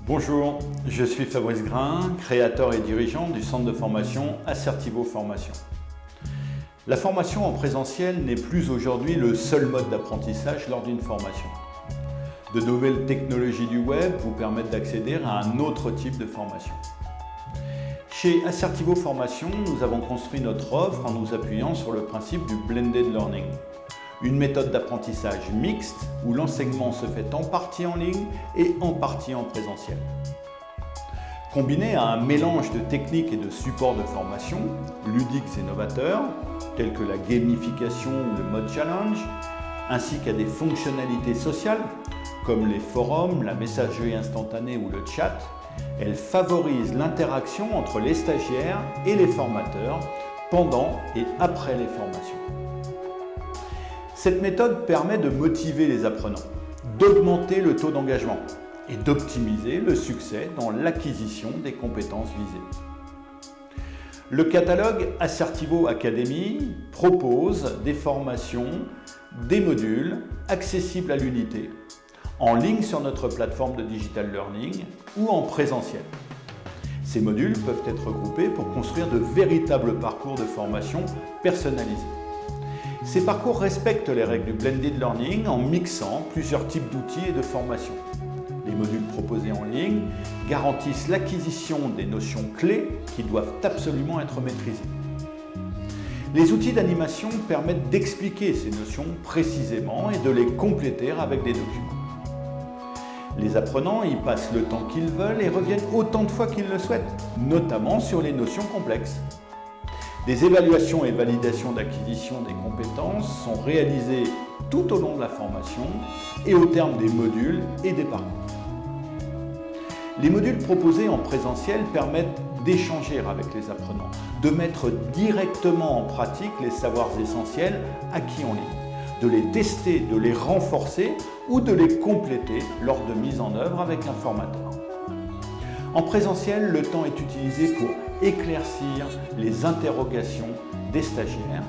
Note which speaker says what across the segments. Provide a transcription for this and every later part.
Speaker 1: Bonjour, je suis Fabrice Grain, créateur et dirigeant du centre de formation Assertivo Formation. La formation en présentiel n'est plus aujourd'hui le seul mode d'apprentissage lors d'une formation. De nouvelles technologies du web vous permettent d'accéder à un autre type de formation. Chez Assertivo Formation, nous avons construit notre offre en nous appuyant sur le principe du blended learning. Une méthode d'apprentissage mixte où l'enseignement se fait en partie en ligne et en partie en présentiel. Combiné à un mélange de techniques et de supports de formation, ludiques et novateurs, tels que la gamification ou le mode challenge, ainsi qu'à des fonctionnalités sociales, comme les forums, la messagerie instantanée ou le chat, elle favorise l'interaction entre les stagiaires et les formateurs pendant et après les formations. Cette méthode permet de motiver les apprenants, d'augmenter le taux d'engagement et d'optimiser le succès dans l'acquisition des compétences visées. Le catalogue Assertivo Academy propose des formations, des modules accessibles à l'unité, en ligne sur notre plateforme de digital learning ou en présentiel. Ces modules peuvent être regroupés pour construire de véritables parcours de formation personnalisés. Ces parcours respectent les règles du blended learning en mixant plusieurs types d'outils et de formations. Les modules proposés en ligne garantissent l'acquisition des notions clés qui doivent absolument être maîtrisées. Les outils d'animation permettent d'expliquer ces notions précisément et de les compléter avec des documents. Les apprenants y passent le temps qu'ils veulent et reviennent autant de fois qu'ils le souhaitent, notamment sur les notions complexes. Des évaluations et validations d'acquisition des compétences sont réalisées tout au long de la formation et au terme des modules et des parcours. Les modules proposés en présentiel permettent d'échanger avec les apprenants, de mettre directement en pratique les savoirs essentiels acquis en ligne, de les tester, de les renforcer ou de les compléter lors de mise en œuvre avec un formateur. En présentiel, le temps est utilisé pour éclaircir les interrogations des stagiaires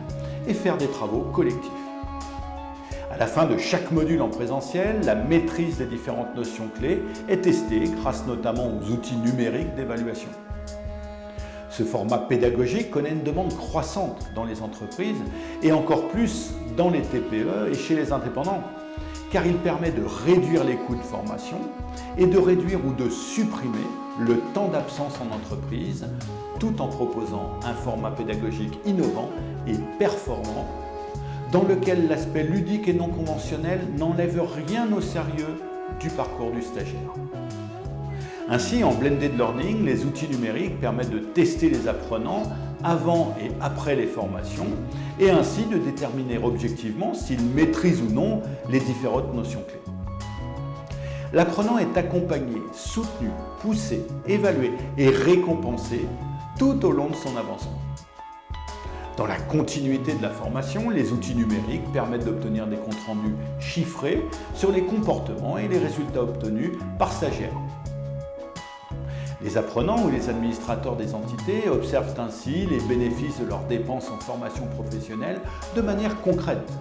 Speaker 1: et faire des travaux collectifs. À la fin de chaque module en présentiel, la maîtrise des différentes notions clés est testée grâce notamment aux outils numériques d'évaluation. Ce format pédagogique connaît une demande croissante dans les entreprises et encore plus dans les TPE et chez les indépendants, car il permet de réduire les coûts de formation et de réduire ou de supprimer le temps d'absence en entreprise, tout en proposant un format pédagogique innovant et performant, dans lequel l'aspect ludique et non conventionnel n'enlève rien au sérieux du parcours du stagiaire. Ainsi, en blended learning, les outils numériques permettent de tester les apprenants avant et après les formations et ainsi de déterminer objectivement s'ils maîtrisent ou non les différentes notions clés. L'apprenant est accompagné, soutenu, poussé, évalué et récompensé tout au long de son avancement. Dans la continuité de la formation, les outils numériques permettent d'obtenir des comptes rendus chiffrés sur les comportements et les résultats obtenus par stagiaires. Les apprenants ou les administrateurs des entités observent ainsi les bénéfices de leurs dépenses en formation professionnelle de manière concrète.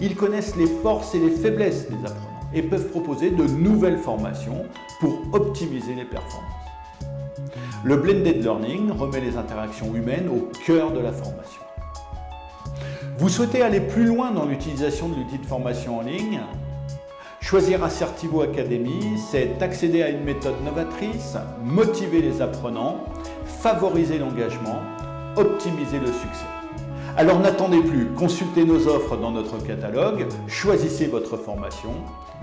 Speaker 1: Ils connaissent les forces et les faiblesses des apprenants et peuvent proposer de nouvelles formations pour optimiser les performances. Le blended learning remet les interactions humaines au cœur de la formation. Vous souhaitez aller plus loin dans l'utilisation de l'outil de formation en ligne ? Choisir Assertivo Academy, c'est accéder à une méthode novatrice, motiver les apprenants, favoriser l'engagement, optimiser le succès. Alors n'attendez plus, consultez nos offres dans notre catalogue, choisissez votre formation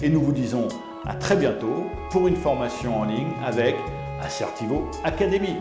Speaker 1: et nous vous disons à très bientôt pour une formation en ligne avec Assertivo Academy.